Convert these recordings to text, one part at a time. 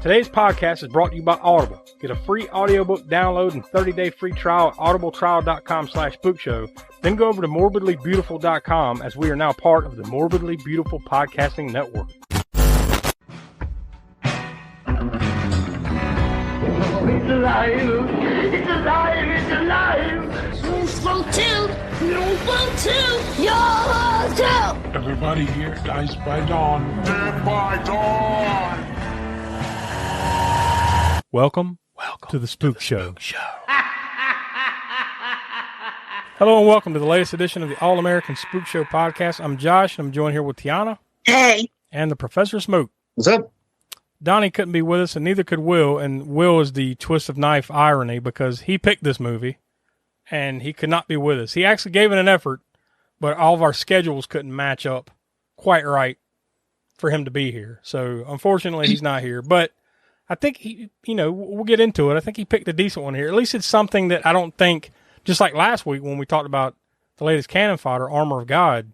Today's podcast is brought to you by Audible. Get a free audiobook download and 30-day free trial at audibletrial.com/spookshow. Then go over to morbidlybeautiful.com as we are now part of the Morbidly Beautiful Podcasting Network. It's alive! It's alive! It's alive! You won't too! You won't too! You're too! Everybody here dies by dawn. Dead by dawn! Welcome to the Spook Show. Hello and welcome to the latest edition of the All-American Spook Show podcast. I'm Josh, and I'm joined here with Tiana. Hey. And the Professor Smoke. What's up? Donnie couldn't be with us, and neither could Will. And Will is the twist of knife irony because he picked this movie, and he could not be with us. He actually gave it an effort, but all of our schedules couldn't match up quite right for him to be here. So, unfortunately, he's not here. But I think he, we'll get into it. I think he picked a decent one here. At least it's something that I don't think, just like last week when we talked about the latest cannon fodder, Armor of God,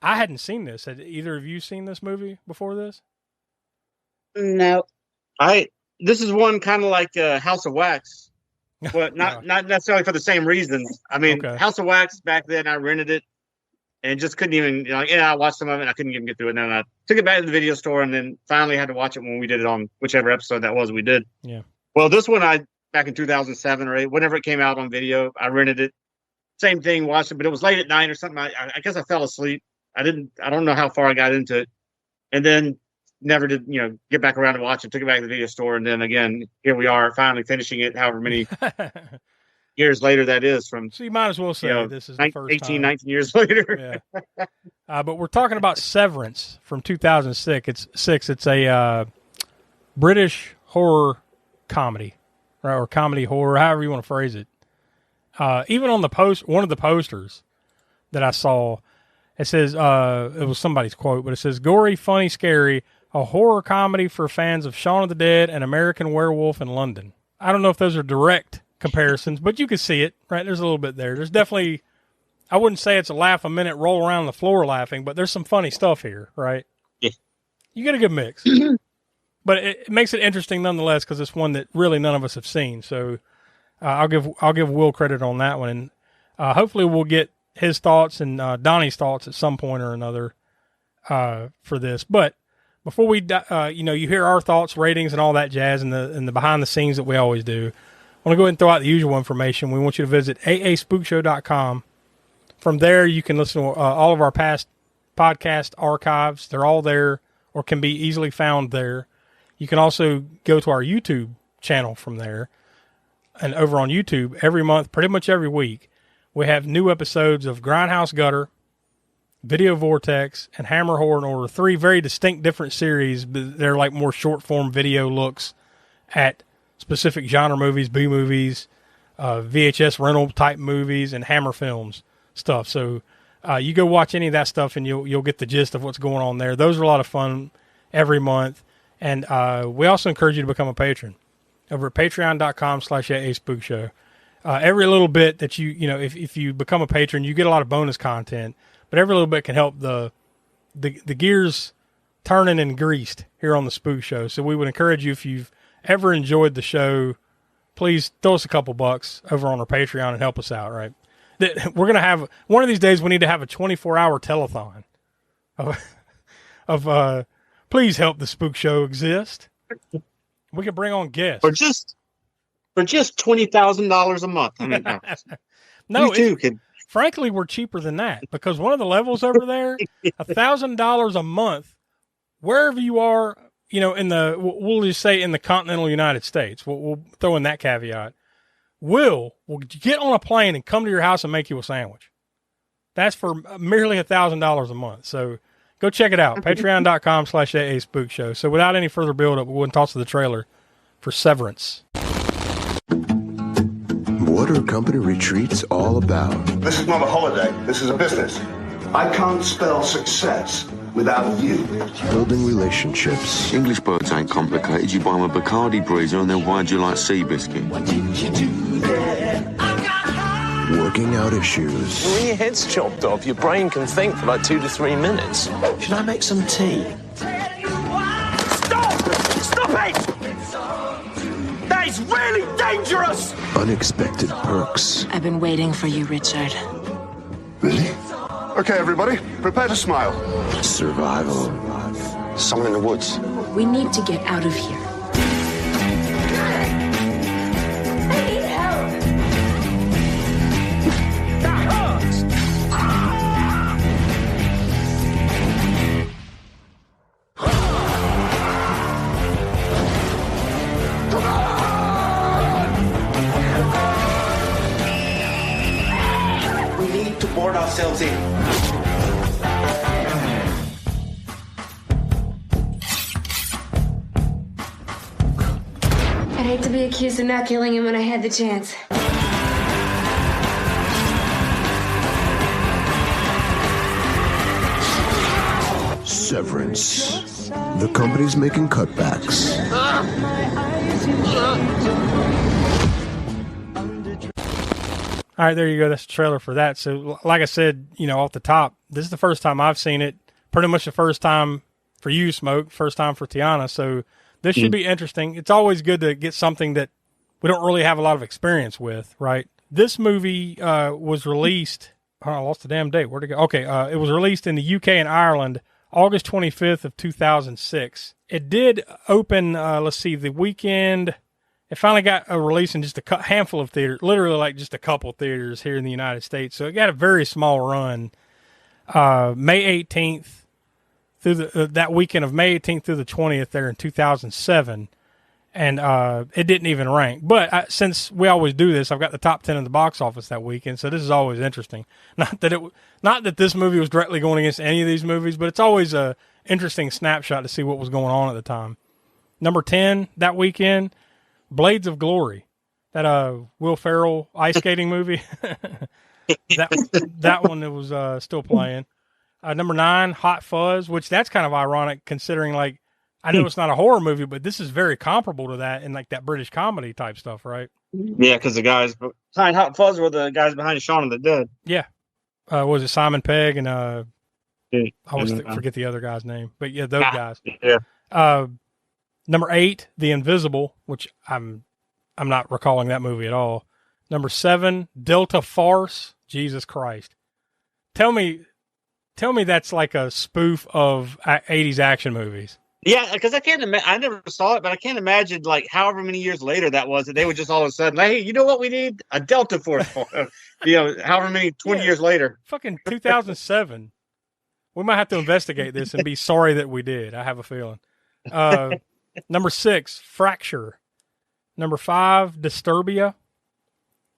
I hadn't seen this. Had either of you seen this movie before this? No. This is one kind of like House of Wax, but not necessarily for the same reasons. I mean, okay. House of Wax, back then I rented it and just couldn't even, I watched some of it and I couldn't even get through it. And then I took it back to the video store and then finally had to watch it when we did it on whichever episode that was we did. Yeah. Well, this one back in 2007 or 2008, whenever it came out on video, I rented it. Same thing, watched it, but it was late at night or something. I guess I fell asleep. I don't know how far I got into it. And then never did, get back around to watch it, took it back to the video store. And then again, here we are finally finishing it, however many years later that is from. So you might as well say this is the first 18, time. 19 years later. Yeah. But we're talking about Severance from 2006. It's a British horror comedy, right? Or comedy horror, however you want to phrase it. Even on the one of the posters that I saw, it says, it was somebody's quote, but it says, gory, funny, scary, a horror comedy for fans of Shaun of the Dead and American Werewolf in London. I don't know if those are direct comparisons, but you can see it, right? There's a little bit there. There's definitely, I wouldn't say it's a laugh a minute, roll around the floor laughing, but there's some funny stuff here, right? Yeah. You get a good mix. But it makes it interesting nonetheless because it's one that really none of us have seen. So I'll give Will credit on that one. And hopefully we'll get his thoughts and Donnie's thoughts at some point or another for this. But before we, you hear our thoughts, ratings, and all that jazz, and the behind the scenes that we always do, I want to go ahead and throw out the usual information. We want you to visit aaspookshow.com. From there, you can listen to all of our past podcast archives. They're all there or can be easily found there. You can also go to our YouTube channel from there. And over on YouTube, every month, pretty much every week, we have new episodes of Grindhouse Gutter, Video Vortex, and Hammer Horror in Order. 3 very distinct different series, but they're like more short-form video looks at specific genre movies, B-movies, VHS rental-type movies, and Hammer Films stuff. So you go watch any of that stuff, and you'll get the gist of what's going on there. Those are a lot of fun every month. And we also encourage you to become a patron over at patreon.com/AASpookShow. Every little bit that if you become a patron, you get a lot of bonus content, but every little bit can help the gears turning and greased here on the Spook Show. So we would encourage you, if you've ever enjoyed the show, please throw us a couple bucks over on our Patreon and help us out, right? We're going to have, one of these days, we need to have a 24-hour telethon of please help the Spook Show exist. We can bring on guests. For just $20,000 a month. I mean, no, frankly, we're cheaper than that because one of the levels over there, $1,000 a month, wherever you are, we'll just say in the continental United States. We'll throw in that caveat. We'll get on a plane and come to your house and make you a sandwich. That's for merely $1,000 a month. So go check it out. Patreon.com/AASpookShow. So without any further build-up, we'll go and toss to the trailer for Severance. What are company retreats all about? This is not a holiday. This is a business. I can't spell success without you. Building relationships. English birds ain't complicated. You buy them a Bacardi breezer and then why do you like Seabiscuit? What did you do there? Working out issues. When your head's chopped off, your brain can think for like 2 to 3 minutes. Should I make some tea? Stop! Stop it! Guys! That is really dangerous! Unexpected perks. I've been waiting for you, Richard. Really? Okay, everybody, prepare to smile. Survival. Someone in the woods. We need to get out of here. I need help. That hurts! We need to board ourselves in. I'd hate to be accused of not killing him when I had the chance. Severance. The company's making cutbacks. All right, there you go. That's the trailer for that. So, like I said, off the top, this is the first time I've seen it. Pretty much the first time for you, Smoke. First time for Tiana. So, this should be interesting. It's always good to get something that we don't really have a lot of experience with, right? This movie was released. Oh, I lost the damn date. Where'd it go? Okay, it was released in the UK and Ireland August 25th of 2006. It did open, the weekend. It finally got a release in just a handful of theaters, literally like just a couple theaters here in the United States. So it got a very small run. May 18th through that weekend of May 18th through the 20th there in 2007. And it didn't even rank. But since we always do this, I've got the top 10 in the box office that weekend. So this is always interesting. Not that this movie was directly going against any of these movies, but it's always a interesting snapshot to see what was going on at the time. Number 10 that weekend, Blades of Glory, that Will Ferrell ice skating movie. that one that was still playing. Number 9, Hot Fuzz, which that's kind of ironic considering I know it's not a horror movie, but this is very comparable to that in that British comedy type stuff, right? Yeah, because the guys behind Hot Fuzz were the guys behind Shaun of the Dead. Yeah. Was it Simon Pegg and I always and, forget the other guy's name, but yeah, those guys. Yeah. Number 8, The Invisible, which I'm not recalling that movie at all. Number 7, Delta Farce. Jesus Christ. Tell me that's like a spoof of 80s action movies. Yeah, because I can't imagine. I never saw it, but I can't imagine however many years later that was that they would just all of a sudden, hey, you know what we need? A Delta Force. However many 20 years later. Fucking 2007. We might have to investigate this and be sorry that we did. I have a feeling. Number 6, Fracture. Number 5, Disturbia.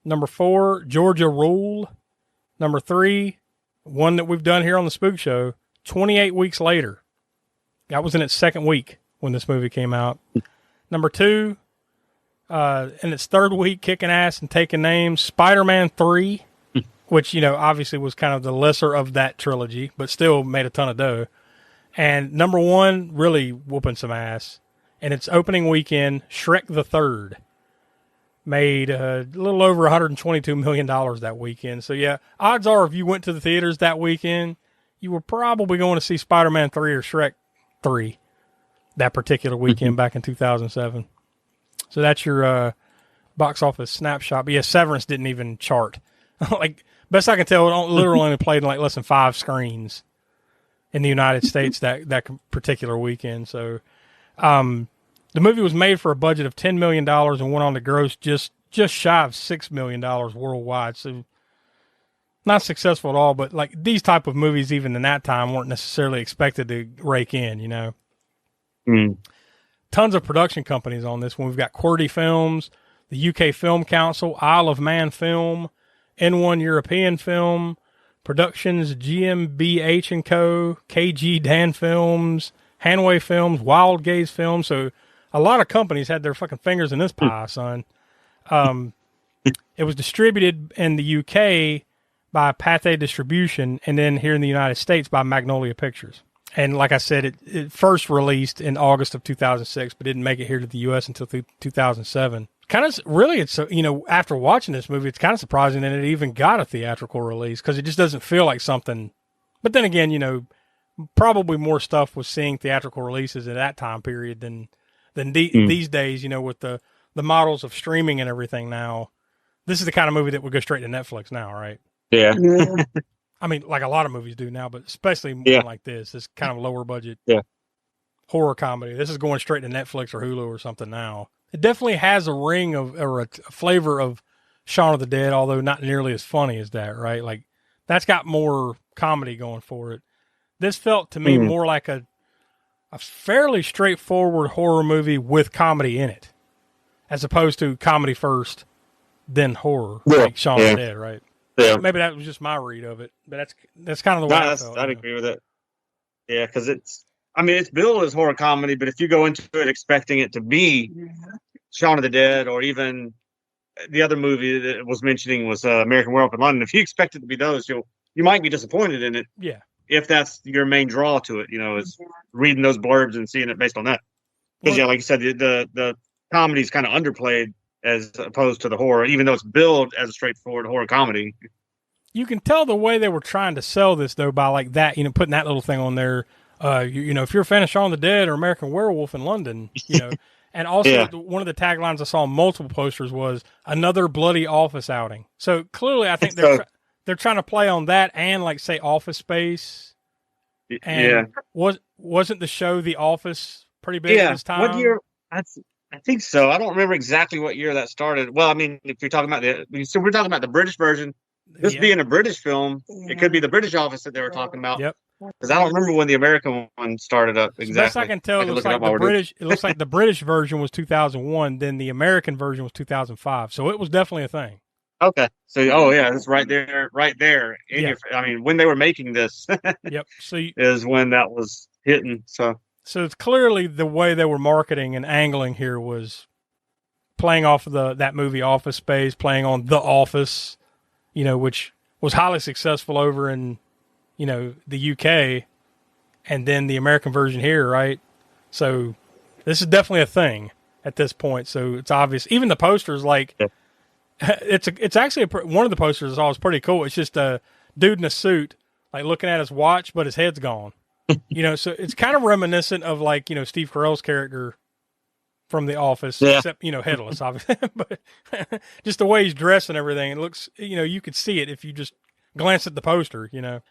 Number 4, Georgia Rule. Number 3, one that we've done here on the Spook Show, 28 Weeks Later. That was in its second week when this movie came out. Number 2, in its third week, kicking ass and taking names, Spider-Man 3, which, obviously was kind of the lesser of that trilogy, but still made a ton of dough. And number 1, really whooping some ass. And its opening weekend, Shrek the Third, made a little over $122 million that weekend. So, yeah, odds are if you went to the theaters that weekend, you were probably going to see Spider-Man 3 or Shrek 3 that particular weekend back in 2007. So that's your box office snapshot. But, yeah, Severance didn't even chart. Best I can tell, it literally only played in less than 5 screens in the United States that particular weekend. So, the movie was made for a budget of $10 million and went on to gross just shy of $6 million worldwide. So not successful at all, but these type of movies, even in that time, weren't necessarily expected to rake in, Tons of production companies on this one. We've got QWERTY Films, the UK Film Council, Isle of Man Film, N1 European Film, Productions GmbH & Co., KG Dan Films, Hanway Films, Wild Gaze Films. So a lot of companies had their fucking fingers in this pie, son. It was distributed in the UK by Pathé Distribution, and then here in the United States by Magnolia Pictures. And like I said, it first released in August of 2006, but didn't make it here to the U.S. until 2007. Kind of, really, it's, after watching this movie, it's kind of surprising that it even got a theatrical release, because it just doesn't feel like something. But then again, probably more stuff was seeing theatrical releases at that time period than than these days, with the models of streaming and everything now. This is the kind of movie that would go straight to Netflix now, right? Yeah. I mean, like a lot of movies do now, but especially one like this kind of lower budget horror comedy. This is going straight to Netflix or Hulu or something now. It definitely has a ring or a flavor of Shaun of the Dead, although not nearly as funny as that, right? Like, that's got more comedy going for it. This felt to me more like a fairly straightforward horror movie with comedy in it, as opposed to comedy first, then horror, like Shaun of the Dead, right? Yeah. Maybe that was just my read of it, but that's kind of the way I felt. I'd agree with it. Yeah, because it's billed as horror comedy, but if you go into it expecting it to be Shaun of the Dead, or even the other movie that was mentioning was American Werewolf in London, if you expect it to be those, you might be disappointed in it. Yeah. If that's your main draw to it, is reading those blurbs and seeing it based on that. Because like you said, the comedy is kind of underplayed as opposed to the horror, even though it's billed as a straightforward horror comedy. You can tell the way they were trying to sell this, though, by like that, putting that little thing on there. If you're a fan of Shaun of the Dead or American Werewolf in London, and also one of the taglines I saw on multiple posters was another bloody office outing. So clearly, I think they're trying to play on that and like say Office Space. And wasn't the show The Office pretty big at this time? What year? I think so. I don't remember exactly what year that started. Well, I mean, if you're talking about we're talking about the British version. This being a British film, it could be the British Office that they were talking about. Yep. Because I don't remember when the American one started up exactly. Best I can tell, it looks like the British version was 2001, then the American version was 2005. So it was definitely a thing. Okay. So, it's right there. When they were making this, yep. So is when that was hitting. So it's clearly the way they were marketing and angling here was playing off of that movie Office Space, playing on The Office, which was highly successful over in, the UK, and then the American version here, right? So this is definitely a thing at this point. So it's obvious. Even the posters, like, it's actually one of the posters is always pretty cool. It's just a dude in a suit, like looking at his watch, but his head's gone. So it's kind of reminiscent of like, Steve Carell's character from The Office, except, headless, obviously, but just the way he's dressed and everything. It looks, you could see it if you just glance at the poster,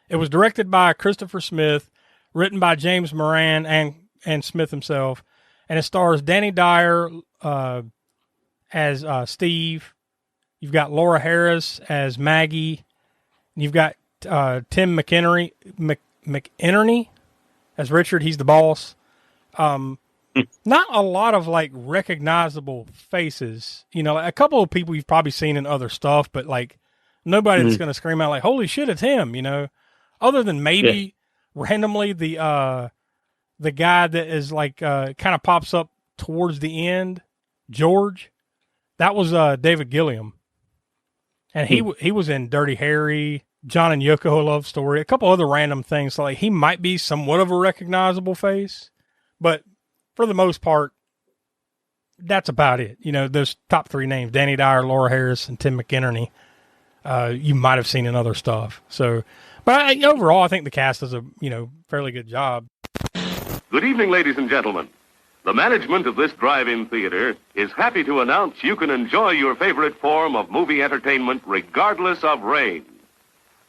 It was directed by Christopher Smith, written by James Moran and Smith himself, and it stars Danny Dyer as Steve. You've got Laura Harris as Maggie. And you've got Tim McInerney as Richard. He's the boss. Not a lot of like recognizable faces, a couple of people you've probably seen in other stuff, but like nobody that's going to scream out like, holy shit, it's him, other than maybe randomly the guy that is like, kind of pops up towards the end, George. That was David Gilliam. And he was in Dirty Harry, John and Yoko, A Love Story, a couple other random things. So like he might be somewhat of a recognizable face, but for the most part, that's about it. Those top three names, Danny Dyer, Laura Harris, and Tim McInerney, you might have seen in other stuff. So, but overall, I think the cast does a, fairly good job. Good evening, ladies and gentlemen. The management of this drive-in theater is happy to announce you can enjoy your favorite form of movie entertainment regardless of rain.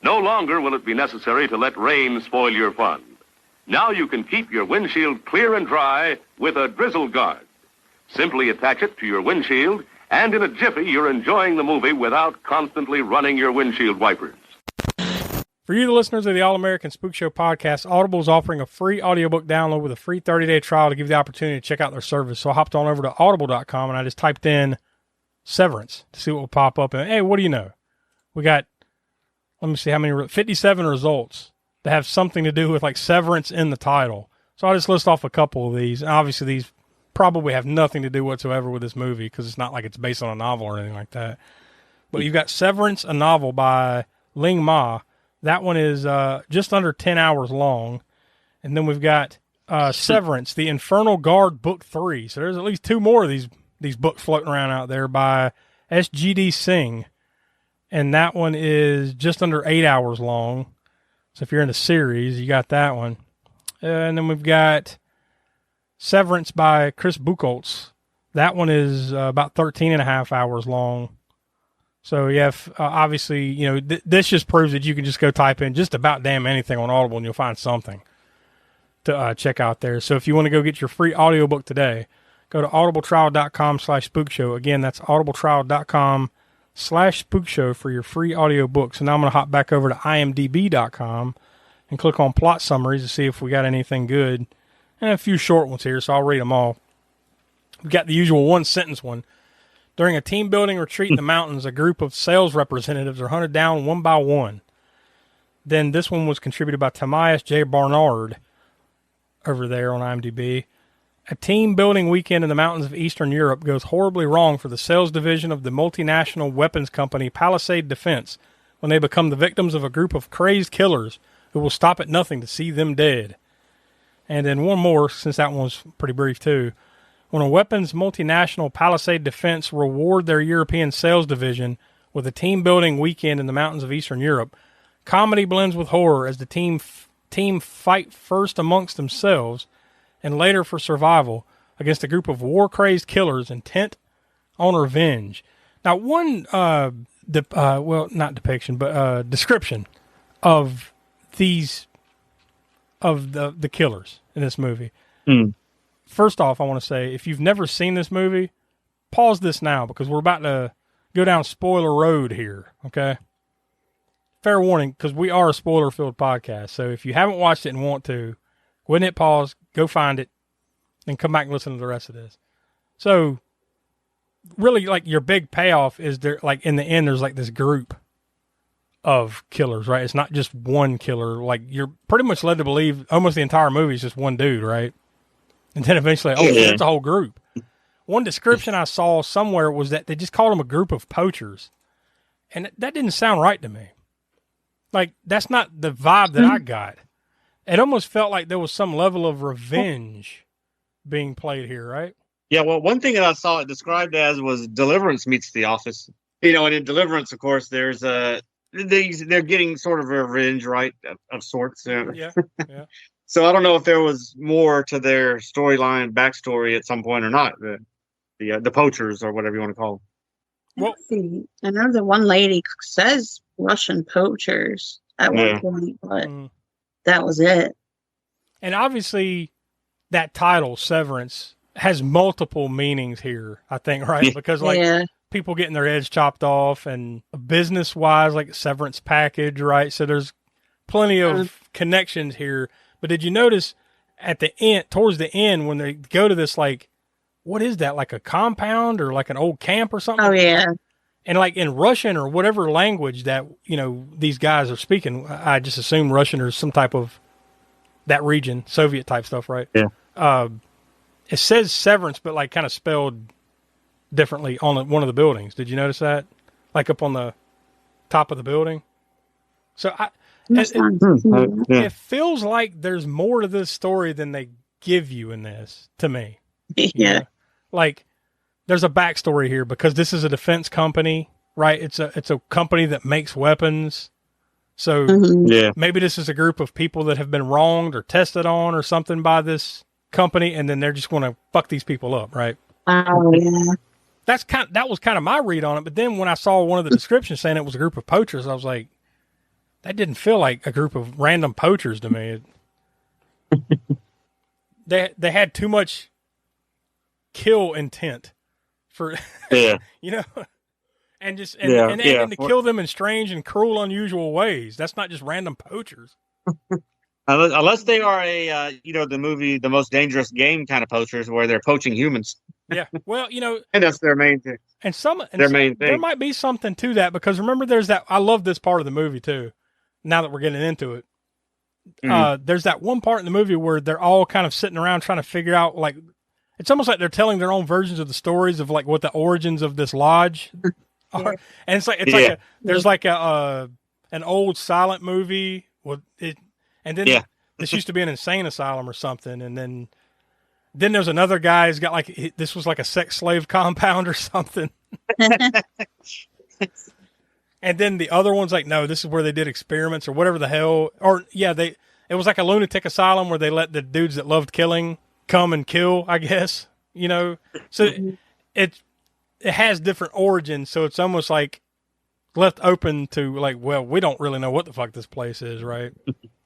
No longer will it be necessary to let rain spoil your fun. Now you can keep your windshield clear and dry with a drizzle guard. Simply attach it to your windshield, and in a jiffy, you're enjoying the movie without constantly running your windshield wipers. For you, the listeners of the All-American Spook Show podcast, Audible is offering a free audiobook download with a free 30-day trial to give you the opportunity to check out their service. So I hopped on over to audible.com and I just typed in Severance to see what will pop up. And hey, what do you know? We got, let me see how many, 57 results that have something to do with like Severance in the title. So I'll just list off a couple of these. And obviously these probably have nothing to do whatsoever with this movie because it's not like it's based on a novel or anything like that. But you've got Severance, a novel by Ling Ma. That one is just under 10 hours long. And then we've got Severance, The Infernal Guard, Book 3. So there's at least two more of these books floating around out there by S.G.D. Singh. And that one is just under 8 hours long. So if you're in a series, you got that one. And then we've got Severance by Chris Buchholz. That one is about 13 and a half hours long. So, yeah, obviously, this just proves that you can just go type in just about damn anything on Audible and you'll find something to check out there. So if you want to go get your free audiobook today, go to audibletrial.com/spookshow. Again, that's audibletrial.com/spookshow for your free audiobook. So now I'm going to hop back over to imdb.com and click on plot summaries to see if we got anything good. And a few short ones here, so I'll read them all. We got the usual one-sentence one. During a team-building retreat in the mountains, a group of sales representatives are hunted down one by one. Then this one was contributed by Tobias J. Barnard over there on IMDb. A team-building weekend in the mountains of Eastern Europe goes horribly wrong for the sales division of the multinational weapons company Palisade Defense when they become the victims of a group of crazed killers who will stop at nothing to see them dead. And then one more, since that one was pretty brief too. When a weapons multinational Palisade Defense reward their European sales division with a team-building weekend in the mountains of Eastern Europe, comedy blends with horror as the team fight first amongst themselves and later for survival against a group of war-crazed killers intent on revenge. Now, one, not depiction, but description of these, of the killers in this movie. First off, I want to say, if you've never seen this movie, pause this now because we're about to go down spoiler road here, okay? Fair warning, because we are a spoiler-filled podcast. So if you haven't watched it and want to, go ahead and hit pause, go find it, and come back and listen to the rest of this. So, really, like, your big payoff is there, like, in the end, there's, like, this group of killers, right? It's not just one killer. Like, you're pretty much led to believe almost the entire movie is just one dude, right? And then eventually, it's a whole group. One description I saw somewhere was that they just called them a group of poachers. And that didn't sound right to me. Like, that's not the vibe that I got. It almost felt like there was some level of revenge being played here, right? Yeah, well, one thing that I saw it described as was Deliverance meets The Office. And in Deliverance, of course, there's they're getting sort of revenge, right, of sorts. Yeah. So I don't know if there was more to their storyline, backstory at some point or not. The poachers or whatever you want to call them. Well, I know the one lady says Russian poachers at one point, but that was it. And obviously, that title, Severance, has multiple meanings here, I think, right? Because, people getting their heads chopped off and business-wise, like severance package, right? So there's plenty of connections here. But did you notice at the end, towards the end, when they go to this, like, what is that? Like a compound or like an old camp or something? Oh, yeah. And like in Russian or whatever language that, these guys are speaking, I just assume Russian or some type of that region, Soviet type stuff, right? Yeah. It says Severance, but like kind of spelled differently on one of the buildings. Did you notice that? Like up on the top of the building? So it feels like there's more to this story than they give you in this, to me. Yeah. Like, there's a backstory here because this is a defense company, right? It's a company that makes weapons. So maybe this is a group of people that have been wronged or tested on or something by this company, and then they're just going to fuck these people up, right? Oh, yeah. That was kind of my read on it. But then when I saw one of the descriptions saying it was a group of poachers, I was like, that didn't feel like a group of random poachers to me. They had too much kill intent for, and to kill them in strange and cruel, unusual ways. That's not just random poachers. Unless they are the movie The Most Dangerous Game kind of poachers where they're poaching humans. Yeah. Well, and that's their main thing. There might be something to that because remember there's that, I love this part of the movie too. Now that we're getting into it, there's that one part in the movie where they're all kind of sitting around trying to figure out, like, it's almost like they're telling their own versions of the stories of like what the origins of this lodge are. And there's like an old silent movie with it. And then this used to be an insane asylum or something. And then there's another guy who's got like, this was like a sex slave compound or something. And then the other one's like, no, this is where they did experiments or whatever the hell. Or it was like a lunatic asylum where they let the dudes that loved killing come and kill, I guess, so it has different origins. So it's almost like left open to like, well, we don't really know what the fuck this place is. Right.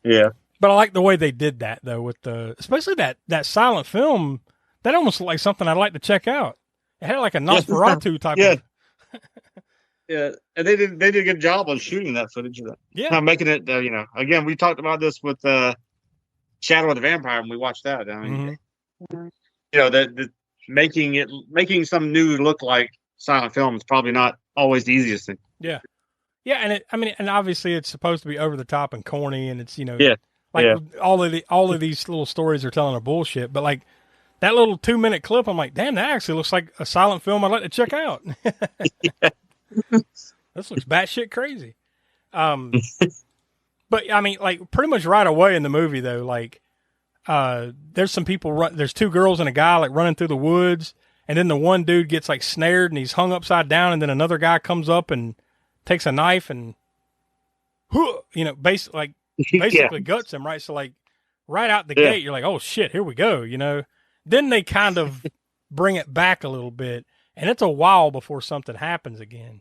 Yeah. But I like the way they did that though, with especially that silent film, that almost looked like something I'd like to check out. It had like a Nosferatu type of. Yeah, and they did a good job on shooting that footage of that. Yeah, making it. Again, we talked about this with Shadow of the Vampire, and we watched that. I mean, the making some new look like silent film is probably not always the easiest thing. Yeah, yeah, and obviously it's supposed to be over the top and corny, and it's all of these little stories are telling are bullshit, but like that little 2-minute clip, I'm like, damn, that actually looks like a silent film I'd like to check out. Yeah. This looks batshit crazy. But I mean, like pretty much right away in the movie though, like, there's some people there's 2 girls and a guy like running through the woods, and then the one dude gets like snared and he's hung upside down, and then another guy comes up and takes a knife and, basically guts him, right? So like right out the gate, you're like, oh shit, here we go, Then they kind of bring it back a little bit, and it's a while before something happens again.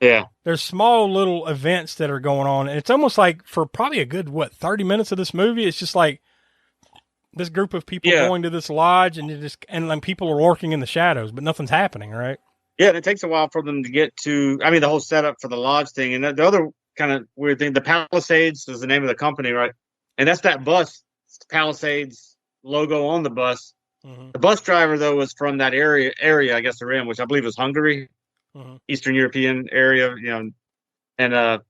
Yeah. There's small little events that are going on, and it's almost like for probably a good, 30 minutes of this movie, it's just like this group of people going to this lodge, and then people are lurking in the shadows, but nothing's happening, right? Yeah, and it takes a while for them to get to, the whole setup for the lodge thing. And the other kind of weird thing, the Palisades is the name of the company, right? And that's that bus, Palisades logo on the bus. Mm-hmm. The bus driver, though, was from that area, I guess they're in, which I believe is Hungary, Eastern European area, and the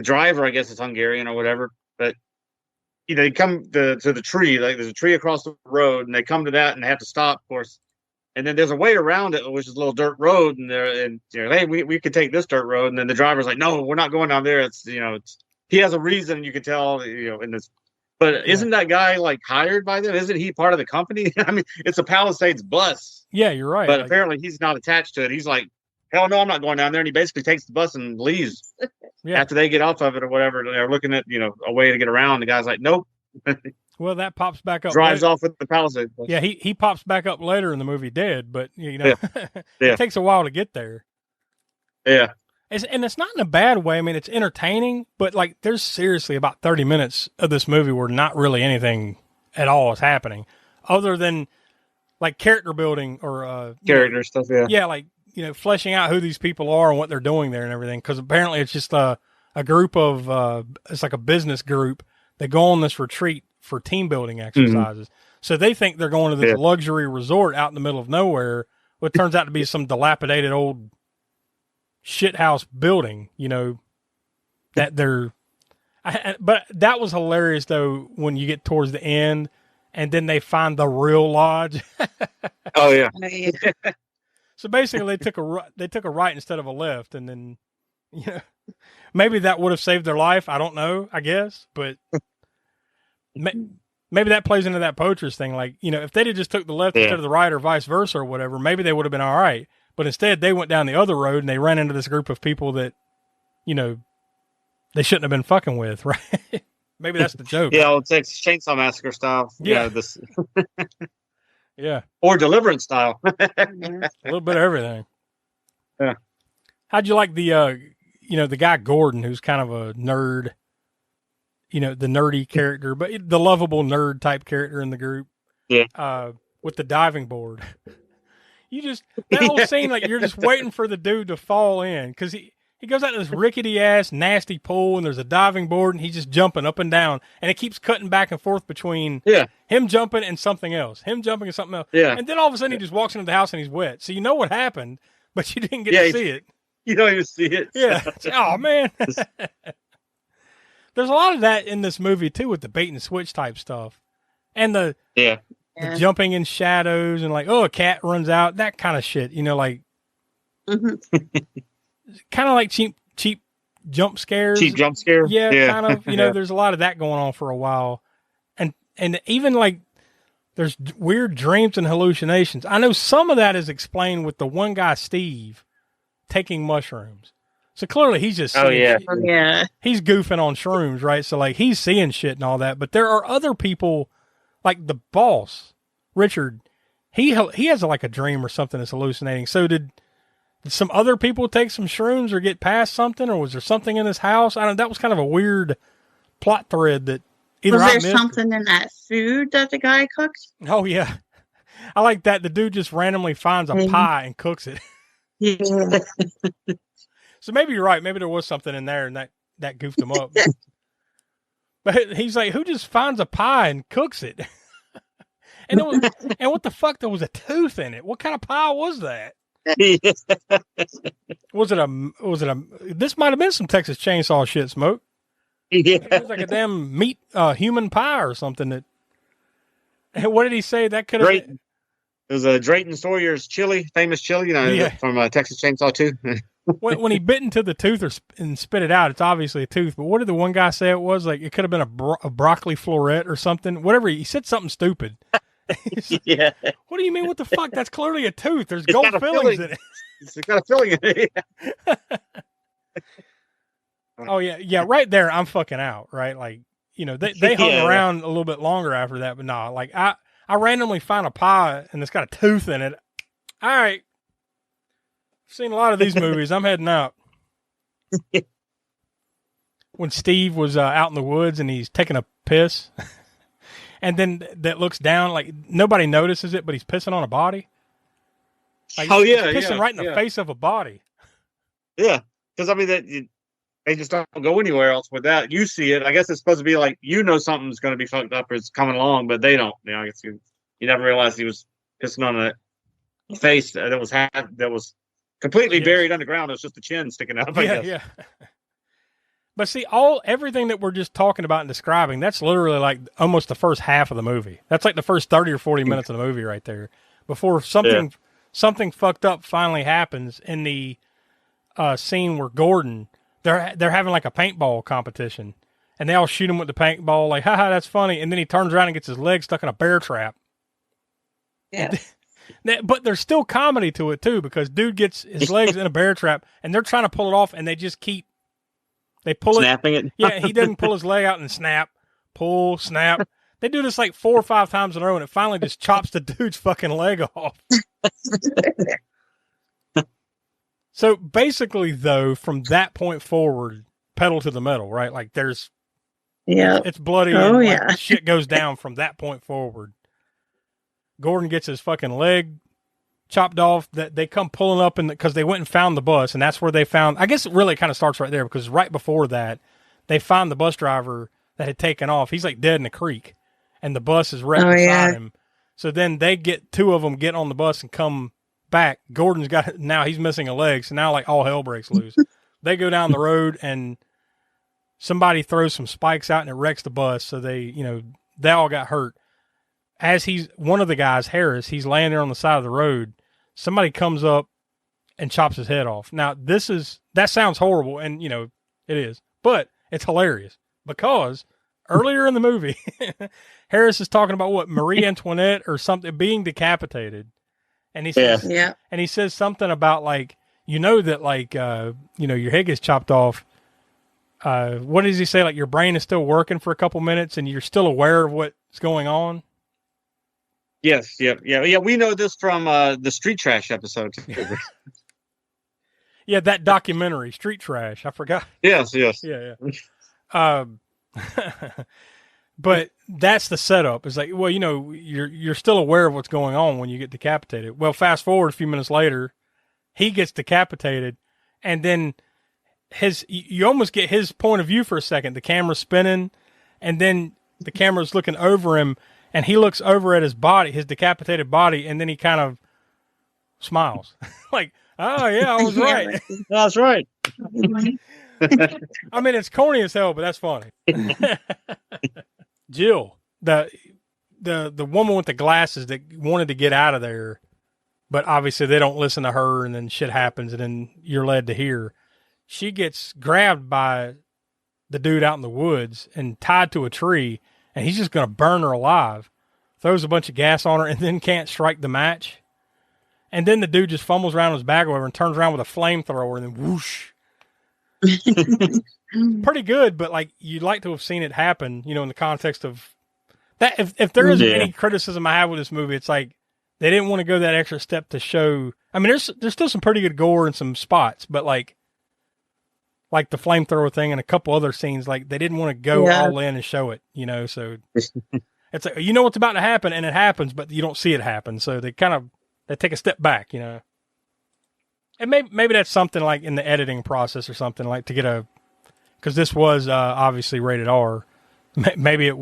driver, I guess, is Hungarian or whatever. But, they come to the tree, like there's a tree across the road, and they come to that and they have to stop, of course. And then there's a way around it, which is a little dirt road, and hey, we could take this dirt road. And then the driver's like, no, we're not going down there. It's, he has a reason, you can tell, in this. But isn't that guy like hired by them? Isn't he part of the company? I mean, it's a Palisades bus. Yeah, you're right. But apparently he's not attached to it. He's like, hell no, I'm not going down there. And he basically takes the bus and leaves after they get off of it or whatever. They're looking at, a way to get around. The guy's like, nope. Well, that pops back up. Drives off with the Palisades bus. Yeah, he pops back up later in the movie dead, but, it takes a while to get there. Yeah. And it's not in a bad way. I mean, it's entertaining, but like there's seriously about 30 minutes of this movie where not really anything at all is happening other than like character building or character stuff. Yeah. Yeah. Like, fleshing out who these people are and what they're doing there and everything. Cause apparently it's just a group of, it's like a business group. They go on this retreat for team building exercises. Mm-hmm. So they think they're going to this luxury resort out in the middle of nowhere, what turns out to be some dilapidated old shithouse building, that but that was hilarious though when you get towards the end and then they find the real lodge. Oh yeah. So basically they took a right instead of a left, and then maybe that would have saved their life. I don't know, I guess, but maybe that plays into that poachers thing. Like, if they'd have just took the left instead of the right or vice versa or whatever, maybe they would have been all right. But instead, they went down the other road and they ran into this group of people that, they shouldn't have been fucking with, right? Maybe that's the joke. Yeah, it's Chainsaw Massacre style. Yeah. This. Yeah. Or Deliverance style. A little bit of everything. Yeah. How'd you like the, the guy Gordon, who's kind of a nerd, the nerdy character, but the lovable nerd type character in the group? Yeah. With the diving board. That whole scene, like you're just waiting for the dude to fall in because he goes out to this rickety ass nasty pool and there's a diving board and he's just jumping up and down and it keeps cutting back and forth between him jumping and something else, him jumping and something else. Yeah. And then all of a sudden he just walks into the house and he's wet. So you know what happened, but you didn't get to see it. You don't even see it. Yeah. Oh man. There's a lot of that in this movie too with the bait and switch type stuff. And the jumping in shadows and like, a cat runs out, that kind of shit, like kind of like cheap jump scares. Cheap jump scare. Yeah. Kind of, there's a lot of that going on for a while. And even like there's weird dreams and hallucinations. I know some of that is explained with the one guy, Steve, taking mushrooms. So clearly he's just yeah. He's goofing on shrooms, right? So like he's seeing shit and all that, but there are other people like the boss, Richard, he has like a dream or something that's hallucinating. So did some other people take some shrooms or get past something, or was there something in his house? I don't. That was kind of a weird plot thread that either Was I there missed something in that food that the guy cooked? Oh yeah, I like that. The dude just randomly finds a pie and cooks it. Yeah. So maybe you're right. Maybe there was something in there, and that goofed him up. But he's like, who just finds a pie and cooks it? And what the fuck? There was a tooth in it. What kind of pie was that? Was it a? This might have been some Texas Chainsaw shit, Smoke. Yeah. It was like a damn meat human pie or something. That. What did he say? That could have. It was a Drayton Sawyer's chili, famous chili, from Texas Chainsaw 2. when he bit into the tooth and spit it out, it's obviously a tooth. But what did the one guy say it was? Like it could have been a broccoli floret or something. Whatever. He said something stupid. Yeah. What do you mean? What the fuck? That's clearly a tooth. There's gold fillings in it. It's got a filling in it. Oh yeah. Right there, I'm fucking out. Right, like they hung around a little bit longer after that, but no, like I randomly find a pie and it's got a tooth in it. All right, I've seen a lot of these movies. I'm heading out. When Steve was out in the woods and he's taking a piss. And then that looks down, like nobody notices it, but he's pissing on a body. Like, he's pissing right in the face of a body. Yeah, because I mean they just don't go anywhere else with that. You see it. I guess it's supposed to be like something's going to be fucked up or it's coming along, but they don't. I guess you never realized he was pissing on a face that was completely buried underground. It was just the chin sticking out. I guess. Yeah. But see, everything that we're just talking about and describing, that's literally like almost the first half of the movie. That's like the first 30 or 40 minutes of the movie right there. Before something fucked up finally happens in the scene where Gordon, they're having like a paintball competition. And they all shoot him with the paintball, like, haha, that's funny. And then he turns around and gets his leg stuck in a bear trap. Yeah. But there's still comedy to it, too, because dude gets his legs in a bear trap, and they're trying to pull it off, and they just keep... They pull snapping it. Yeah, he doesn't pull his leg out and snap, pull, snap. They do this like 4 or 5 times in a row, and it finally just chops the dude's fucking leg off. So basically, though, from that point forward, pedal to the metal, right? Like it's bloody. Oh, and yeah. Shit goes down from that point forward. Gordon gets his fucking leg chopped off. That they come pulling up because they went and found the bus, and that's where they found. I guess it really kind of starts right there because right before that, they find the bus driver that had taken off. He's like dead in the creek, and the bus is wrecked beside him. So then they get 2 of them get on the bus and come back. Gordon's now he's missing a leg, so now like all hell breaks loose. They go down the road and somebody throws some spikes out and it wrecks the bus. So they all got hurt. As one of the guys, Harris, he's laying there on the side of the road. Somebody comes up and chops his head off. Now that sounds horrible, and it is, but it's hilarious because earlier in the movie, Harris is talking about what Marie Antoinette or something being decapitated, and he says, and he says something about like that like your head gets chopped off. What does he say? Like your brain is still working for a couple minutes, and you're still aware of what's going on. Yes, yeah. We know this from the Street Trash episode. Yeah, that documentary, Street Trash. I forgot. Yes. Yeah. But that's the setup. It's like, well, you're still aware of what's going on when you get decapitated. Well, fast forward a few minutes later, he gets decapitated, and then you almost get his point of view for a second. The camera's spinning, and then the camera's looking over him. And he looks over at his body, his decapitated body, and then he kind of smiles. Like, oh, yeah, I was right. That's right. I mean, it's corny as hell, but that's funny. Jill, the woman with the glasses that wanted to get out of there, but obviously they don't listen to her, and then shit happens, and then you're led to hear. She gets grabbed by the dude out in the woods and tied to a tree, and he's just going to burn her alive. Throws a bunch of gas on her and then can't strike the match. And then the dude just fumbles around his bag or whatever and turns around with a flamethrower and then whoosh. Pretty good, but like you'd like to have seen it happen, in the context of That if there is any criticism I have with this movie, it's like they didn't want to go that extra step to show. I mean, there's still some pretty good gore in some spots, but like the flamethrower thing and a couple other scenes, like they didn't want to go all in and show it, you know. So it's like, you know what's about to happen, and it happens, but you don't see it happen. So they take a step back, you know. And maybe that's something like in the editing process or something, like to get because this was obviously rated R. Maybe they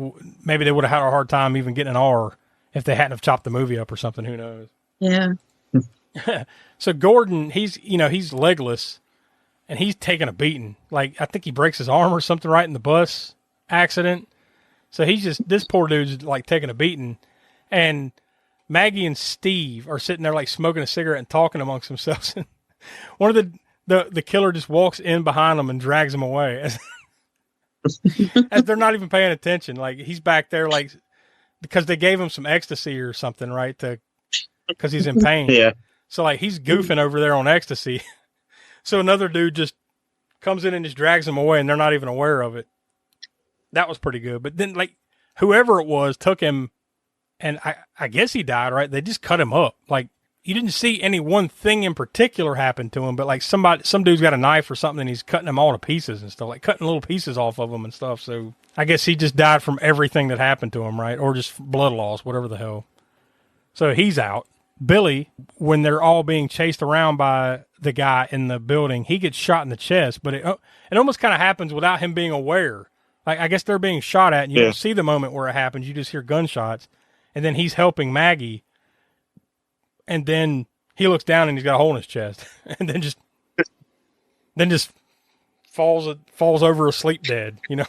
would have had a hard time even getting an R if they hadn't have chopped the movie up or something. Who knows? Yeah. So Gordon, he's legless, and he's taking a beating. Like, I think he breaks his arm or something right in the bus accident. So this poor dude's like taking a beating, and Maggie and Steve are sitting there like smoking a cigarette and talking amongst themselves. One of the killer just walks in behind them and drags them away. As they're not even paying attention. Like, he's back there, like, because they gave him some ecstasy or something, right? Because he's in pain. Yeah. So, like, he's goofing over there on ecstasy. So another dude just comes in and just drags him away, and they're not even aware of it. That was pretty good. But then, like, whoever it was took him, and I guess he died, right? They just cut him up. Like, you didn't see any one thing in particular happen to him, but like some dude's got a knife or something and he's cutting them all to pieces and stuff, like cutting little pieces off of them and stuff. So I guess he just died from everything that happened to him, right? Or just blood loss, whatever the hell. So he's out. Billy, when they're all being chased around by the guy in the building, he gets shot in the chest, but it almost kind of happens without him being aware. Like, I guess they're being shot at and you don't see the moment where it happens. You just hear gunshots, and then he's helping Maggie. And then he looks down and he's got a hole in his chest, and then just falls over asleep dead, you know.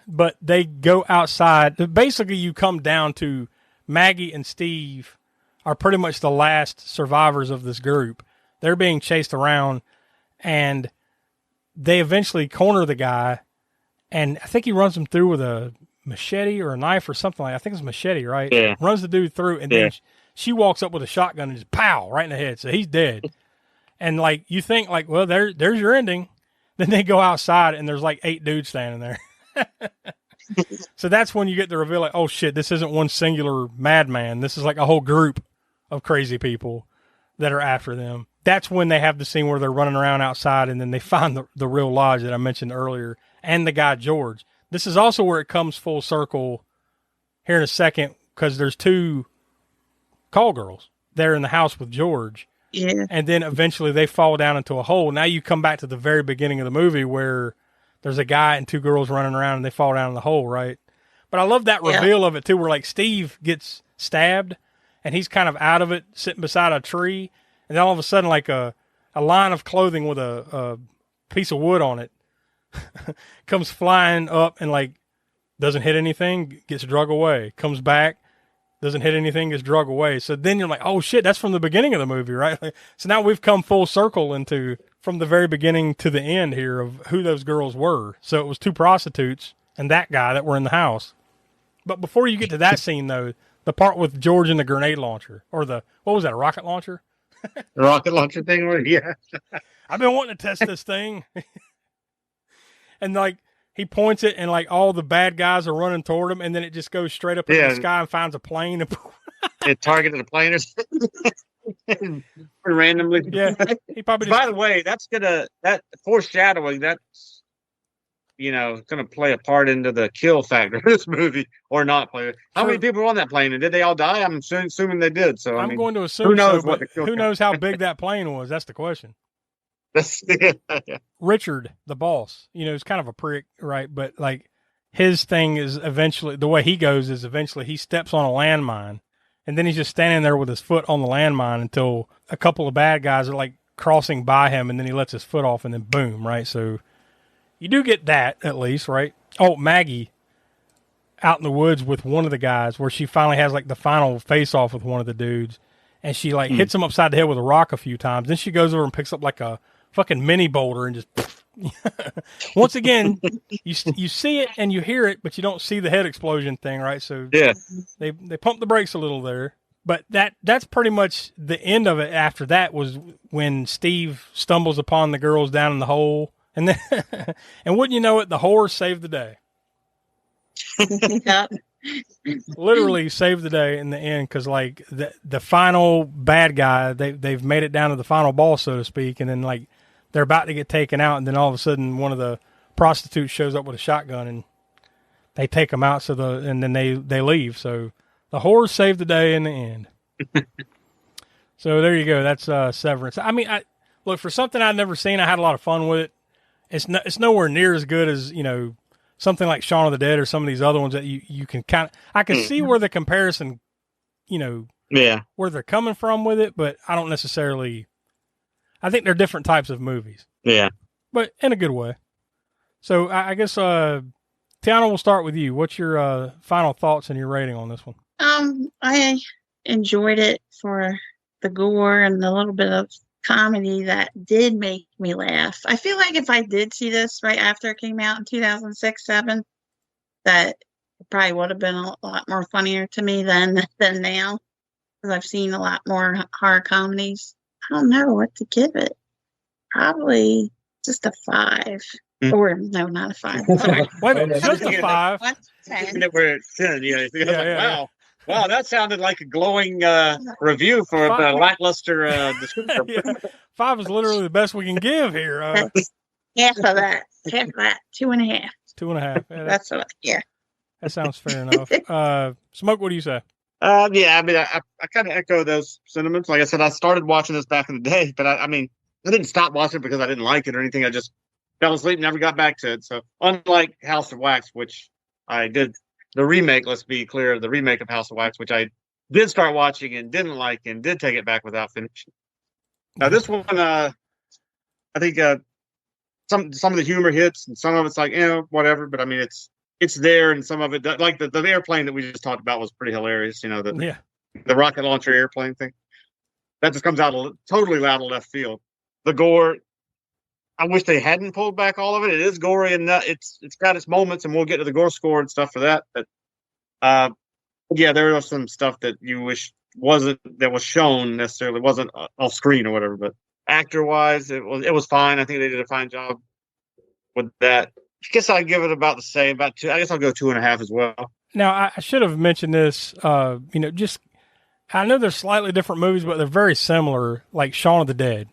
But they go outside. Basically, you come down to Maggie and Steve are pretty much the last survivors of this group. They're being chased around, and they eventually corner the guy, and I think he runs them through with a machete or a knife or something like that. I think it's a machete, right? Yeah. Runs the dude through, and then she walks up with a shotgun and just pow right in the head. So he's dead. And like, you think like, well, there's your ending. Then they go outside and there's like 8 dudes standing there. So that's when you get the reveal, like, oh shit, this isn't one singular madman. This is like a whole group of crazy people that are after them. That's when they have the scene where they're running around outside, and then they find the real lodge that I mentioned earlier and the guy George. This is also where it comes full circle here in a second, because there's 2 call girls there in the house with George. Yeah. And then eventually they fall down into a hole. Now you come back to the very beginning of the movie where there's a guy and 2 girls running around and they fall down in the hole, right? But I love that reveal of it too, where like Steve gets stabbed and he's kind of out of it, sitting beside a tree. And then all of a sudden, like a line of clothing with a piece of wood on it comes flying up and like doesn't hit anything, gets drug away, comes back, doesn't hit anything, gets drug away. So then you're like, oh shit, that's from the beginning of the movie, right? Like, so now we've come full circle into from the very beginning to the end here of who those girls were. So it was 2 prostitutes and that guy that were in the house. But before you get to that scene though, the part with George and the grenade launcher, or what was that, a rocket launcher? The rocket launcher thing, yeah. I've been wanting to test this thing. And like, he points it and like all the bad guys are running toward him, and then it just goes straight up in the sky and finds a plane. And it targeted a plane or something. Randomly. Yeah. He probably By the way, that foreshadowing, that's, gonna play a part into the kill factor of this movie, or not play. How many people were on that plane, and did they all die? I'm assuming they did. So I'm going to assume who knows how big that plane was? That's the question. Richard, the boss, is kind of a prick, right? But like, his thing is eventually, the way he goes is eventually he steps on a landmine, and then he's just standing there with his foot on the landmine until a couple of bad guys are like crossing by him, and then he lets his foot off, and then boom, right? So you do get that at least, right? Oh, Maggie out in the woods with one of the guys, where she finally has like the final face off with one of the dudes, and she like hits him upside the head with a rock a few times. Then she goes over and picks up like a fucking mini boulder and just once again you see it and you hear it, but you don't see the head explosion thing, right? So they pump the brakes a little there, but that's pretty much the end of it. After that was when Steve stumbles upon the girls down in the hole And then, and wouldn't you know it, the horror saved the day. Yep. Literally saved the day in the end, because like the final bad guy, they've made it down to the final boss, so to speak, and then like they're about to get taken out, and then all of a sudden one of the prostitutes shows up with a shotgun and they take them out. And then they leave. So the horror saved the day in the end. So there you go. That's Severance. I mean, look, for something I'd never seen, I had a lot of fun with it. It's nowhere near as good as, something like Shaun of the Dead or some of these other ones that you can I can see where the comparison, where they're coming from with it, but I don't necessarily. I think they're different types of movies. Yeah, but in a good way. So I guess Tiana, we'll start with you. What's your final thoughts and your rating on this one? I enjoyed it for the gore and the little bit of comedy that did make me laugh. I feel like if I did see this right after it came out in 2006-07, that it probably would have been a lot more funnier to me than now, because I've seen a lot more horror comedies. I don't know what to give it. Probably just a 5. Or no, not a 5. Sorry. Wait, just a 5. We're 10. Yeah. Wow, that sounded like a glowing review for a lackluster description. Yeah. 5 is literally the best we can give here. Half of that. 2.5. 2.5. Yeah, that's what. Yeah. That sounds fair enough. Smoke, what do you say? Yeah, I mean, I kind of echo those sentiments. Like I said, I started watching this back in the day, but I mean, I didn't stop watching it because I didn't like it or anything. I just fell asleep and never got back to it. So unlike House of Wax, which I did, the remake, let's be clear, the remake of House of Wax, which I did start watching and didn't like and did take it back without finishing. Now this one, I think some of the humor hits and some of it's like, whatever. But I mean, it's there, and some of it, like the airplane that we just talked about was pretty hilarious. The rocket launcher airplane thing. That just comes out totally out of left field. The gore, I wish they hadn't pulled back all of it. It is gory and it's got its moments, and we'll get to the gore score and stuff for that. But yeah, there was some stuff that you wish that was shown necessarily wasn't off screen or whatever. But actor wise, it was fine. I think they did a fine job with that. I guess I'd give it about the same, about 2. I guess I'll go 2.5 as well. Now I should have mentioned this. Just I know they're slightly different movies, but they're very similar. Like Shaun of the Dead.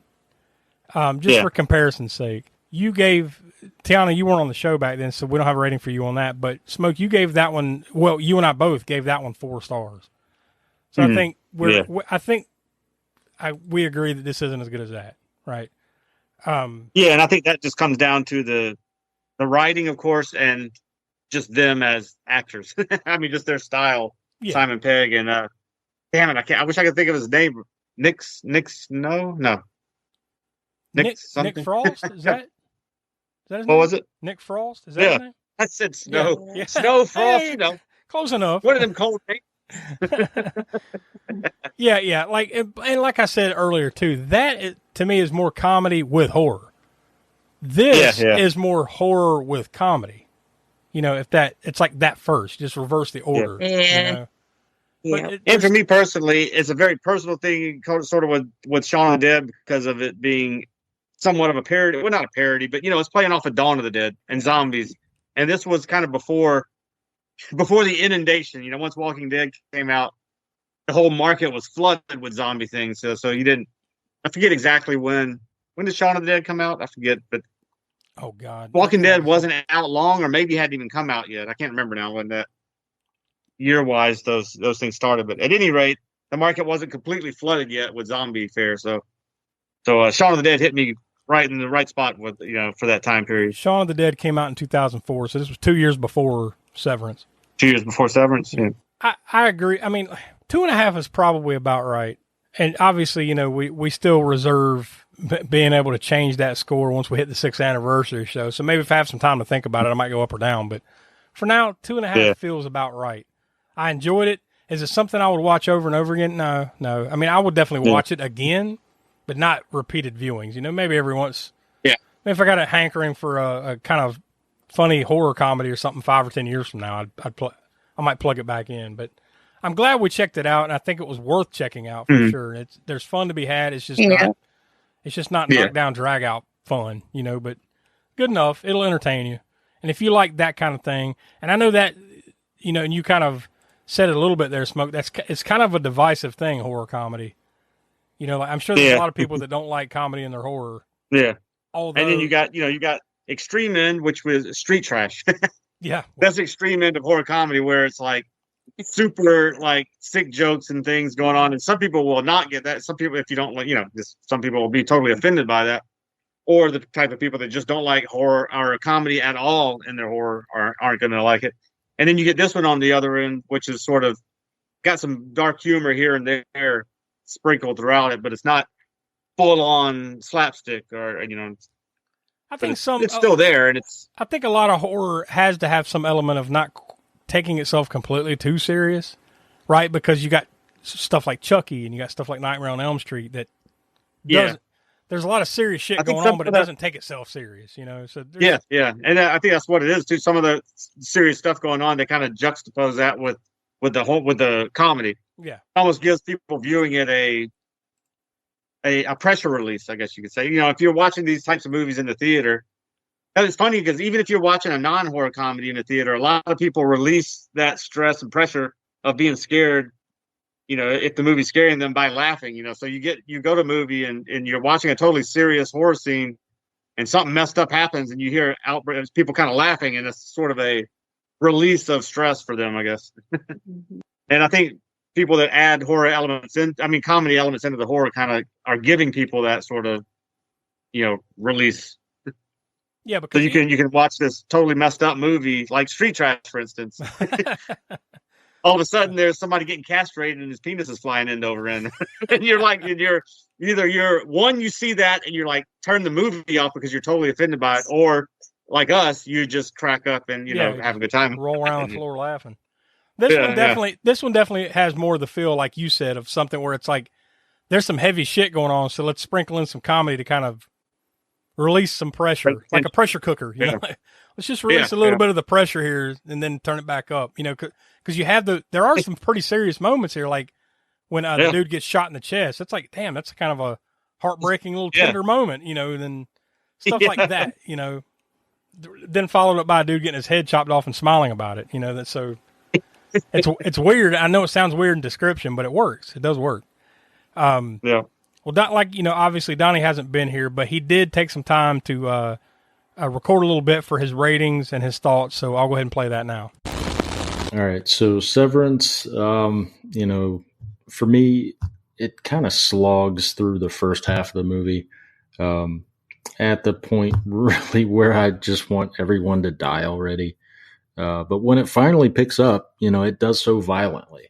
For comparison's sake, you gave Tiana, you weren't on the show back then, so we don't have a rating for you on that. But Smoke, you gave that one. Well, you and I both gave that one 4 stars. So I think we agree that this isn't as good as that, right? Yeah, and I think that just comes down to the writing, of course, and just them as actors. I mean, just their style. Yeah. Simon Pegg and damn it, I wish I could think of his name. Nick Frost? Is that his name? What was it? Nick Frost? Is that his name? I said Snow. Yeah. Snow Frost, Hey, close enough. What are them cold names? Yeah. Like I said earlier too, that to me is more comedy with horror. This is more horror with comedy. If it's like that first, just reverse the order. Yeah. And for me personally, it's a very personal thing, sort of with Shaun of the Dead, because of it being somewhat of a parody. Well, not a parody, but it's playing off of Dawn of the Dead and zombies. And this was kind of before the inundation. Once Walking Dead came out, the whole market was flooded with zombie things. So you didn't. I forget exactly when did Shaun of the Dead come out? I forget, but oh god, Walking Dead wasn't out long, or maybe hadn't even come out yet. I can't remember now when that. Year-wise, those things started, but at any rate, the market wasn't completely flooded yet with zombie fare. So Shaun of the Dead hit me right in the right spot with for that time period. Shaun of the Dead came out in 2004, so this was 2 years before Severance. 2 years before Severance. Yeah. I agree. I mean, 2.5 is probably about right, and obviously, we still reserve being able to change that score once we hit the 6th anniversary show. So maybe if I have some time to think about it, I might go up or down. But for now, 2.5 feels about right. I enjoyed it. Is it something I would watch over and over again? No. I mean, I would definitely watch it again, but not repeated viewings. Maybe every once. Yeah. Maybe if I got a hankering for a kind of funny horror comedy or something 5 or 10 years from now, I might plug it back in. But I'm glad we checked it out, and I think it was worth checking out for sure. There's fun to be had. It's just not knock down, drag out fun, But good enough. It'll entertain you. And if you like that kind of thing, and I know that, and you kind of said it a little bit there, Smoke, it's kind of a divisive thing, horror comedy. Like, I'm sure there's a lot of people that don't like comedy in their horror. Yeah. Although, And then you got extreme end, which was street trash. Yeah. That's the extreme end of horror comedy, where it's like super like sick jokes and things going on. And some people will not get that. Some people, if you don't like, some people will be totally offended by that. Or the type of people that just don't like horror or comedy at all in their horror aren't going to like it. And then you get this one on the other end, which is sort of got some dark humor here and there sprinkled throughout it, but it's not full on slapstick or, I think it's still there. And I think a lot of horror has to have some element of not taking itself completely too serious, right? Because you got stuff like Chucky and you got stuff like Nightmare on Elm Street that doesn't. There's a lot of serious shit going on, but it doesn't take itself serious, So yeah, and I think that's what it is too. Some of the serious stuff going on, they kind of juxtapose that with the comedy. Yeah, it almost gives people viewing it a pressure release, I guess you could say. If you're watching these types of movies in the theater, and it's funny because even if you're watching a non-horror comedy in the theater, a lot of people release that stress and pressure of being scared. If the movie's scaring them by laughing, so you go to a movie and you're watching a totally serious horror scene and something messed up happens and you hear outbreaks, people kind of laughing, and it's sort of a release of stress for them, I guess. And I think people that add comedy elements into the horror kind of are giving people that sort of, release. Yeah, because so you can watch this totally messed up movie like Street Trash, for instance. All of a sudden there's somebody getting castrated and his penis is flying end over end. And you're like, you see that and you're like, turn the movie off because you're totally offended by it. Or like us, you just crack up and, have a good time. Roll around the floor laughing. This one definitely has more of the feel, like you said, of something where it's like, there's some heavy shit going on. So let's sprinkle in some comedy to kind of release some pressure, like a pressure cooker, Let's just release a little bit of the pressure here and then turn it back up, because there are some pretty serious moments here, like when the dude gets shot in the chest. It's like, damn, that's kind of a heartbreaking little tender moment, then stuff like that, then followed up by a dude getting his head chopped off and smiling about it, that's so it's weird. I know it sounds weird in description, but it works. It does work. Well, obviously Donnie hasn't been here, but he did take some time to record a little bit for his ratings and his thoughts. So I'll go ahead and play that now. All right. So Severance, for me, it kind of slogs through the first half of the movie at the point really where I just want everyone to die already. But when it finally picks up, it does so violently.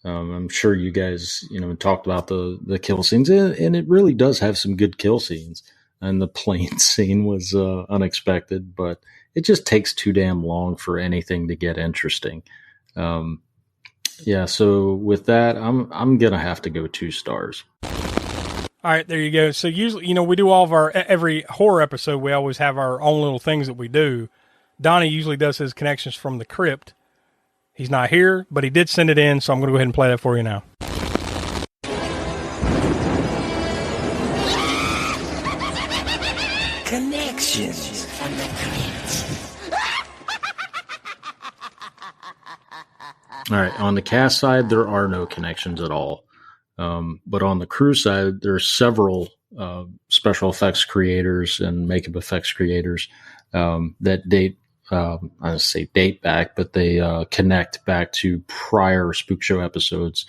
I'm sure you guys, talked about the kill scenes, and it really does have some good kill scenes. And the plane scene was unexpected, but it just takes too damn long for anything to get interesting. So with that, I'm gonna have to go 2 stars. All right, there you go. So usually, we do all of every horror episode, we always have our own little things that we do. Donnie usually does his connections from the crypt. He's not here, but he did send it in, so I'm going to go ahead and play that for you now. Connections from the crypt. All right, on the cast side, there are no connections at all. But on the crew side, there are several special effects creators and makeup effects creators that date back, but they connect back to prior Spookshow episodes.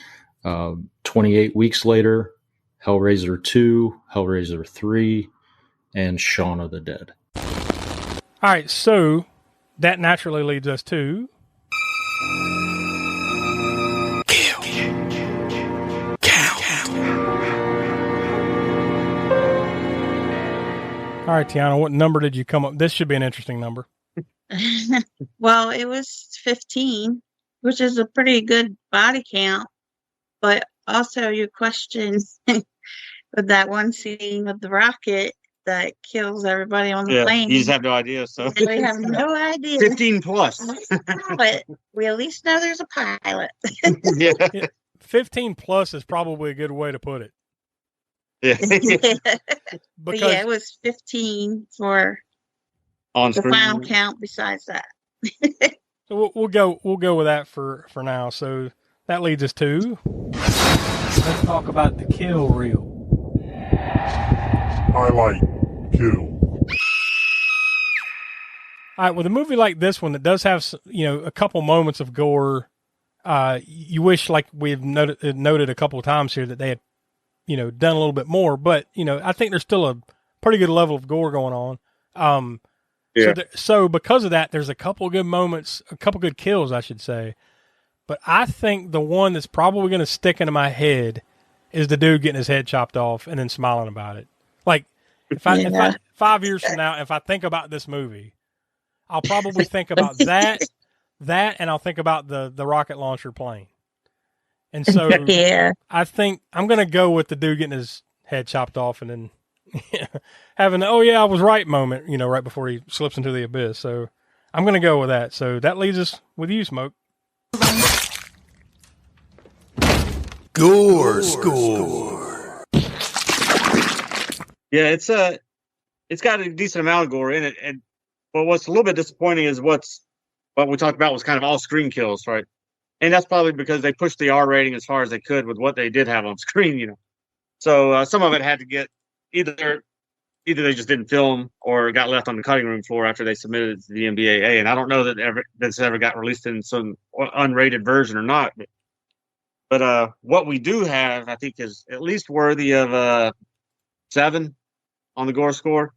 28 Weeks Later, Hellraiser 2, Hellraiser 3, and Shaun of the Dead. All right, so that naturally leads us to... Kill. Count. All right, Tiana, what number did you come up? This should be an interesting number. Well, it was 15, which is a pretty good body count. But also your question with that one scene with the rocket that kills everybody on the plane. You just have no idea. So we have no idea. 15 plus. But we at least know there's a pilot. Yeah. 15 plus is probably a good way to put it. Yeah. But yeah, it was 15 for on the screen. final count besides that. So we'll go with that for now. So that leads us to, let's talk about the kill reel. Highlight kill. All right, with a movie like this one that does have, a couple moments of gore, you wish, like we've noted a couple of times here, that they had, done a little bit more. But I think there's still a pretty good level of gore going on. So because of that, there's a couple good moments, a couple good kills, I should say. But I think the one that's probably going to stick into my head is the dude getting his head chopped off and then smiling about it. Like if I 5 years from now, if I think about this movie, I'll probably think about that, and I'll think about the rocket launcher plane. And so I think I'm going to go with the dude getting his head chopped off and then having the, oh yeah, I was right moment, right before he slips into the abyss. So I'm going to go with that. So that leaves us with you, Smoke. Gore score. Yeah, it's got a decent amount of gore in it, but what's a little bit disappointing is what we talked about was kind of all screen kills, right? And that's probably because they pushed the R rating as far as they could with what they did have on screen, So some of it had to get either they just didn't film or got left on the cutting room floor after they submitted it to the MPAA. And I don't know that this ever got released in some unrated version or not. But what we do have, I think, is at least worthy of 7 on the gore score.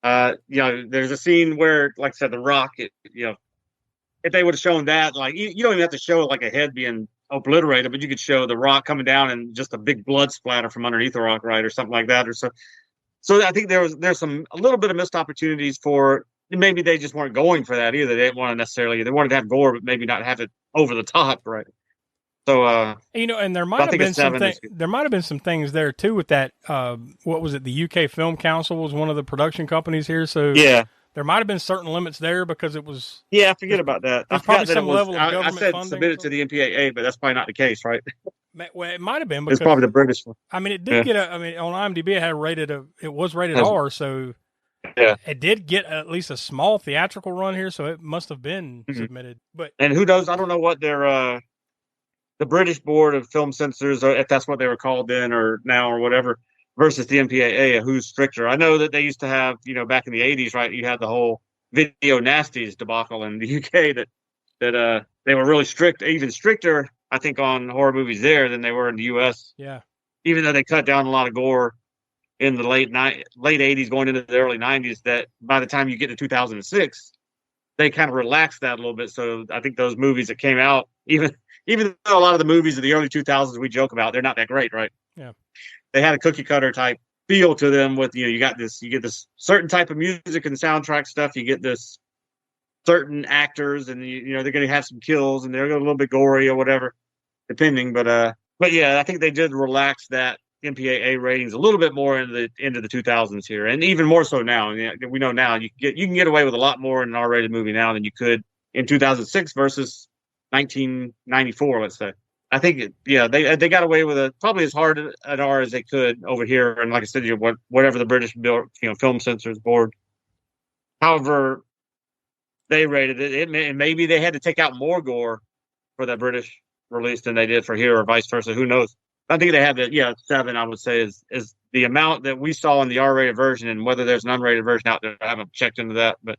There's a scene where, like I said, The Rock, if they would have shown that, like, you don't even have to show like a head being obliterated, but you could show The Rock coming down and just a big blood splatter from underneath the rock, right, or something like that, or so. So I think there's a little bit of missed opportunities for, maybe they just weren't going for that either. They didn't want to necessarily, they wanted to have gore, but maybe not have it over the top, right? So and there might have been some things there too with that. What was it? The UK Film Council was one of the production companies here, so yeah. There might have been certain limits there because it was. Yeah, I forget about that. I forgot that it was. Level of government I said funding submitted to the MPAA, but that's probably not the case, right? Well, it might have been because it's probably the British one. I mean, it did get on IMDb. It was rated R, so yeah, it did get at least a small theatrical run here, so it must have been submitted. But and who knows? I don't know what their the British Board of Film Censors, or if that's what they were called then or now or whatever, versus the MPAA, who's stricter. I know that they used to have, back in the 80s, right? You had the whole video nasties debacle in the UK that they were really strict, even stricter, I think, on horror movies there than they were in the US. Yeah. Even though they cut down a lot of gore in the late 80s going into the early 90s, that by the time you get to 2006, they kind of relaxed that a little bit. So I think those movies that came out, even though a lot of the movies of the early 2000s we joke about, they're not that great, right? Yeah. They had a cookie cutter type feel to them with, you get this certain type of music and soundtrack stuff. You get this certain actors and, they're going to have some kills and they're a little bit gory or whatever, depending. But yeah, I think they did relax that MPAA ratings a little bit more into the 2000s here. And even more so now. We know now you can get away with a lot more in an R-rated movie now than you could in 2006 versus 1994, let's say. I think, they got away with probably as hard an R as they could over here. And like I said, whatever the British Film Censors Board, however they rated it, maybe they had to take out more gore for that British release than they did for here, or vice versa. Who knows? I think they have that. 7, I would say, is the amount that we saw in the R-rated version, and whether there's an unrated version out there, I haven't checked into that, but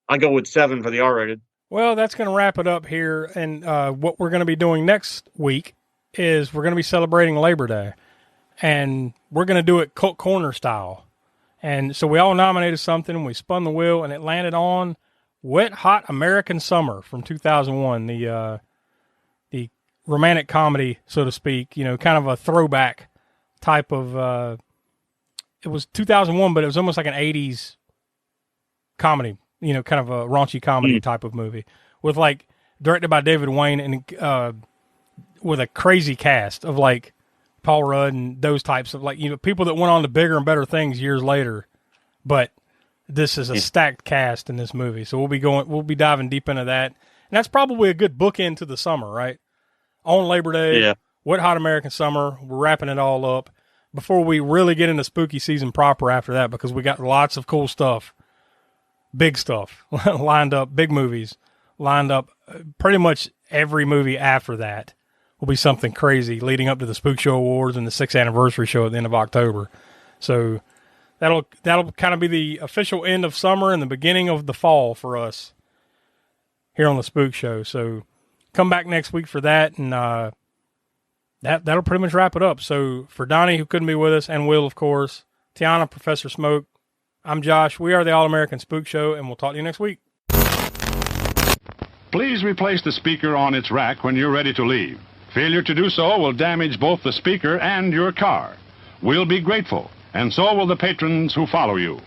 I go with 7 for the R-rated. Well, that's going to wrap it up here. And what we're going to be doing next week is we're going to be celebrating Labor Day. And we're going to do it Cult Corner style. And so we all nominated something, and we spun the wheel, and it landed on Wet Hot American Summer from 2001, the romantic comedy, so to speak, kind of a throwback type of, it was 2001, but it was almost like an 80s comedy. Kind of a raunchy comedy type of movie with directed by David Wayne and with a crazy cast of Paul Rudd and those types of people that went on to bigger and better things years later. But this is a stacked cast in this movie. So we'll be diving deep into that. And that's probably a good bookend to the summer, right? On Labor Day, Wet Hot American Summer. We're wrapping it all up before we really get into spooky season proper after that, because we got lots of cool stuff big stuff lined up, big movies lined up. Pretty much every movie after that will be something crazy leading up to the Spookshow Awards and the 6th anniversary show at the end of October. So that'll kind of be the official end of summer and the beginning of the fall for us here on the Spook Show. So come back next week for that, and that'll pretty much wrap it up. So for Donnie, who couldn't be with us, and Will, of course, Tiana, Professor Smoke, I'm Josh. We are the All-American Spook Show, and we'll talk to you next week. Please replace the speaker on its rack when you're ready to leave. Failure to do so will damage both the speaker and your car. We'll be grateful, and so will the patrons who follow you.